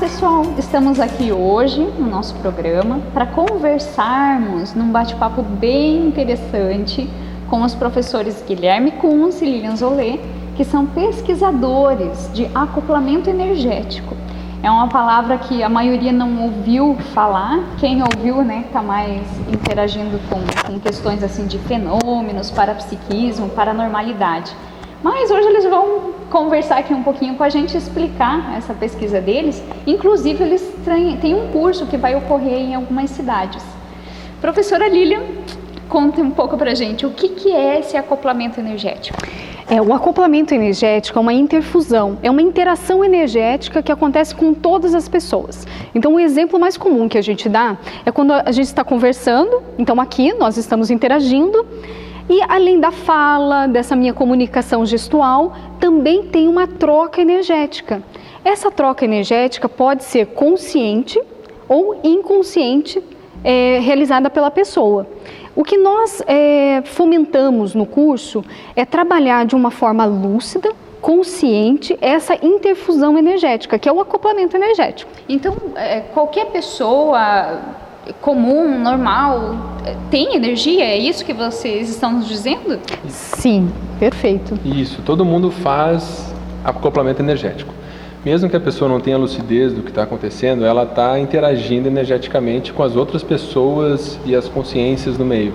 pessoal, estamos aqui hoje no nosso programa para conversarmos num bate-papo bem interessante com os professores Guilherme Kunz e Lilian Zolê, que são pesquisadores de acoplamento energético. É uma palavra que a maioria não ouviu falar. Quem ouviu, né, está mais interagindo com questões assim de fenômenos, parapsiquismo, paranormalidade. Mas hoje eles vão conversar aqui um pouquinho com a gente, explicar essa pesquisa deles. Inclusive, eles têm um curso que vai ocorrer em algumas cidades. Professora Lilian, conta um pouco pra gente o que é esse acoplamento energético. O acoplamento energético é uma interfusão, é uma interação energética que acontece com todas as pessoas. Então, o exemplo mais comum que a gente dá é quando a gente está conversando. Então, aqui nós estamos interagindo e, além da fala, dessa minha comunicação gestual, também tem uma troca energética. Essa troca energética pode ser consciente ou inconsciente, realizada pela pessoa. O que nós fomentamos no curso é trabalhar de uma forma lúcida, consciente, essa interfusão energética, que é o acoplamento energético. Então, qualquer pessoa comum, normal, tem energia? É isso que vocês estão nos dizendo? Sim, perfeito. Isso, todo mundo faz acoplamento energético. Mesmo que a pessoa não tenha lucidez do que está acontecendo, ela está interagindo energeticamente com as outras pessoas e as consciências no meio.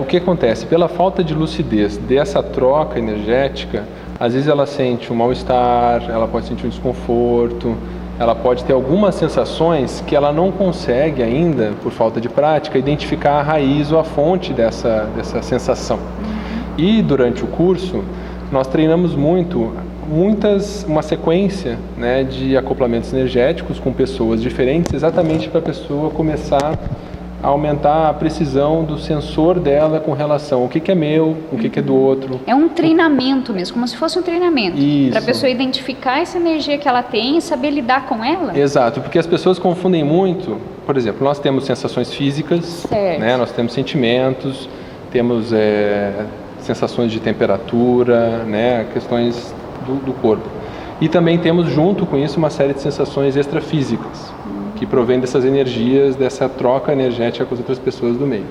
O que acontece? Pela falta de lucidez dessa troca energética, às vezes ela sente um mal-estar, ela pode sentir um desconforto, ela pode ter algumas sensações que ela não consegue ainda, por falta de prática, identificar a raiz ou a fonte dessa sensação. E durante o curso, nós treinamos uma sequência, né, de acoplamentos energéticos com pessoas diferentes, exatamente para a pessoa começar a aumentar a precisão do sensor dela com relação ao que é meu, o que é do outro. É um treinamento mesmo, como se fosse um treinamento. Para a pessoa identificar essa energia que ela tem e saber lidar com ela. Exato, porque as pessoas confundem muito. Por exemplo, nós temos sensações físicas, né, nós temos sentimentos, temos sensações de temperatura, né, questões do corpo. E também temos junto com isso uma série de sensações extrafísicas, que provém dessas energias, dessa troca energética com as outras pessoas do meio.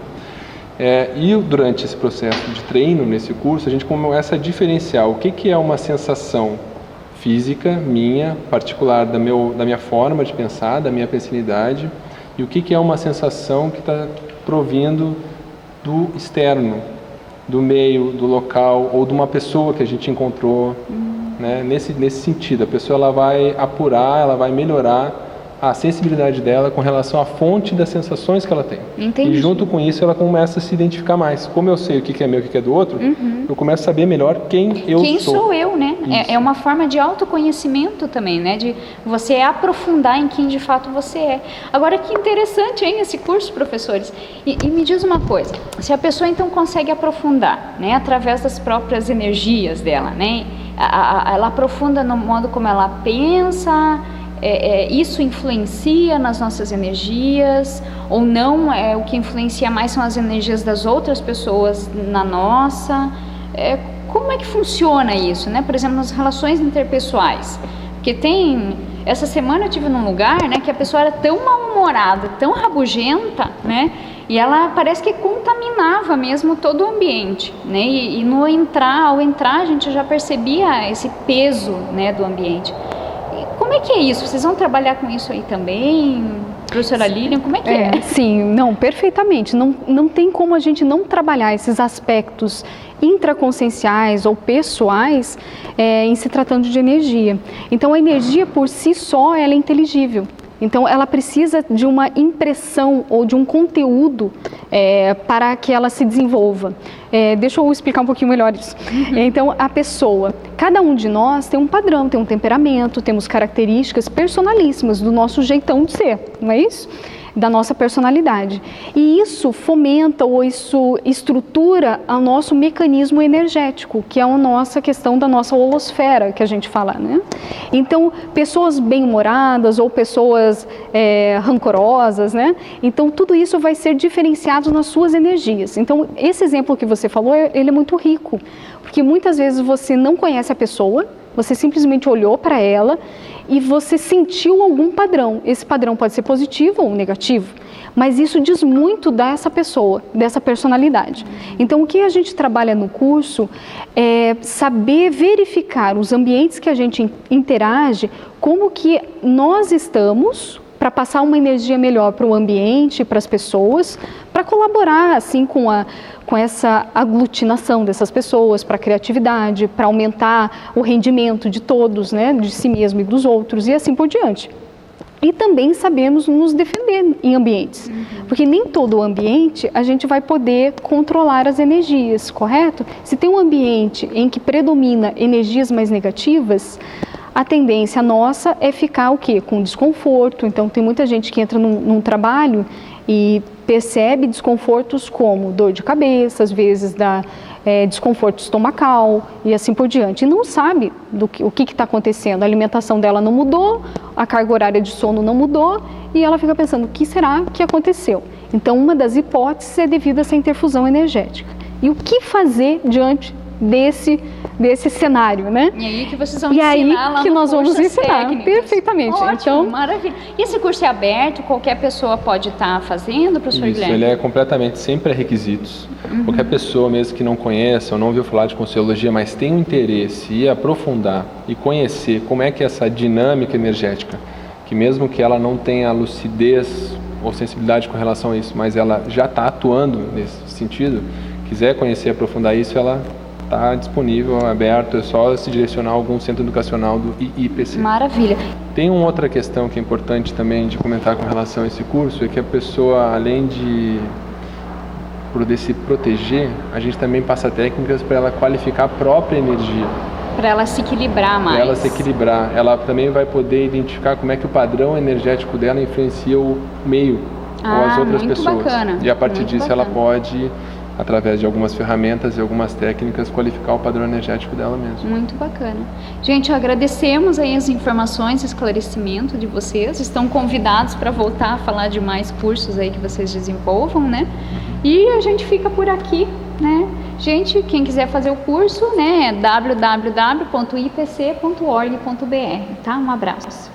E durante esse processo de treino, nesse curso, a gente começa a diferenciar o que é uma sensação física minha, particular da minha forma de pensar, da minha pensanidade, e o que é uma sensação que está provindo do externo, do meio, do local, ou de uma pessoa que a gente encontrou. Né? Nesse sentido, a pessoa ela vai apurar, ela vai melhorar a sensibilidade dela com relação à fonte das sensações que ela tem. Entendi. E junto com isso ela começa a se identificar mais. Como eu sei o que é meu e o que é do outro, eu começo a saber melhor quem eu sou. Quem sou eu, né? É uma forma de autoconhecimento também, né? De você aprofundar em quem de fato você é. Agora, que interessante, hein, esse curso, professores. E me diz uma coisa, se a pessoa então consegue aprofundar, né, através das próprias energias dela, né? Ela aprofunda no modo como ela pensa, isso influencia nas nossas energias ou não? O que influencia mais são as energias das outras pessoas na nossa. Como é que funciona isso, né? Por exemplo, nas relações interpessoais, porque essa semana eu estive num lugar, né, que a pessoa era tão mal-humorada, tão rabugenta, né, e ela parece que contaminava mesmo todo o ambiente, né, e ao entrar a gente já percebia esse peso, né, do ambiente. Como é que é isso? Vocês vão trabalhar com isso aí também? Professora Lilian, como é que é? Sim, não, perfeitamente. Não tem como a gente não trabalhar esses aspectos intraconscienciais ou pessoais em se tratando de energia. Então, a energia por si só, ela é inteligível. Então, ela precisa de uma impressão ou de um conteúdo para que ela se desenvolva. Deixa eu explicar um pouquinho melhor isso. Então, a pessoa, cada um de nós tem um padrão, tem um temperamento, temos características personalíssimas do nosso jeitão de ser, não é isso? Da nossa personalidade. E isso fomenta ou isso estrutura o nosso mecanismo energético, que é a nossa questão da nossa holosfera, que a gente fala, né? Então, pessoas bem-humoradas ou pessoas rancorosas, né? Então, tudo isso vai ser diferenciado nas suas energias. Então, esse exemplo que você falou, ele é muito rico, porque muitas vezes você não conhece a pessoa, Você simplesmente olhou para ela e você sentiu algum padrão. Esse padrão pode ser positivo ou negativo, mas isso diz muito dessa pessoa, dessa personalidade. Então, o que a gente trabalha no curso é saber verificar os ambientes que a gente interage, como que nós estamos, para passar uma energia melhor para o ambiente, para as pessoas, para colaborar assim com essa aglutinação dessas pessoas, para a criatividade, para aumentar o rendimento de todos, né, de si mesmo e dos outros, e assim por diante. E também sabemos nos defender em ambientes, porque nem todo ambiente a gente vai poder controlar as energias, correto? Se tem um ambiente em que predomina energias mais negativas, a tendência nossa é ficar o quê? Com desconforto. Então tem muita gente que entra num trabalho e percebe desconfortos como dor de cabeça, às vezes desconforto estomacal e assim por diante. E não sabe o que está acontecendo. A alimentação dela não mudou, a carga horária de sono não mudou e ela fica pensando, o que será que aconteceu? Então uma das hipóteses é devido a essa interfusão energética. E o que fazer diante desse cenário, né? E aí que vocês vão ensinar lá no nós vamos curso ensinar, técnicas. perfeitamente. Ótimo, então, maravilha. E esse curso é aberto? Qualquer pessoa pode estar fazendo, professor Guilherme? Isso, ele é completamente sem pré-requisitos. Qualquer pessoa, mesmo que não conheça ou não ouviu falar de Conscienciologia, mas tem um interesse em aprofundar e conhecer como é que essa dinâmica energética, que mesmo que ela não tenha lucidez ou sensibilidade com relação a isso, mas ela já está atuando nesse sentido, quiser conhecer e aprofundar isso, ela está disponível, aberto, é só se direcionar a algum centro educacional do IIPC. Maravilha. Tem uma outra questão que é importante também de comentar com relação a esse curso, é que a pessoa, além de poder se proteger, a gente também passa técnicas para ela qualificar a própria energia. Para ela se equilibrar mais. Para ela se equilibrar. Ela também vai poder identificar como é que o padrão energético dela influencia o meio ou as outras muito pessoas. Bacana. E a partir muito disso bacana. ela pode, através de algumas ferramentas e algumas técnicas, qualificar o padrão energético dela mesma. Muito bacana. Gente, agradecemos aí as informações, esclarecimento de vocês. Estão convidados para voltar a falar de mais cursos aí que vocês desenvolvam, né? E a gente fica por aqui, né? Gente, quem quiser fazer o curso, né, é www.ipc.org.br, tá? Um abraço.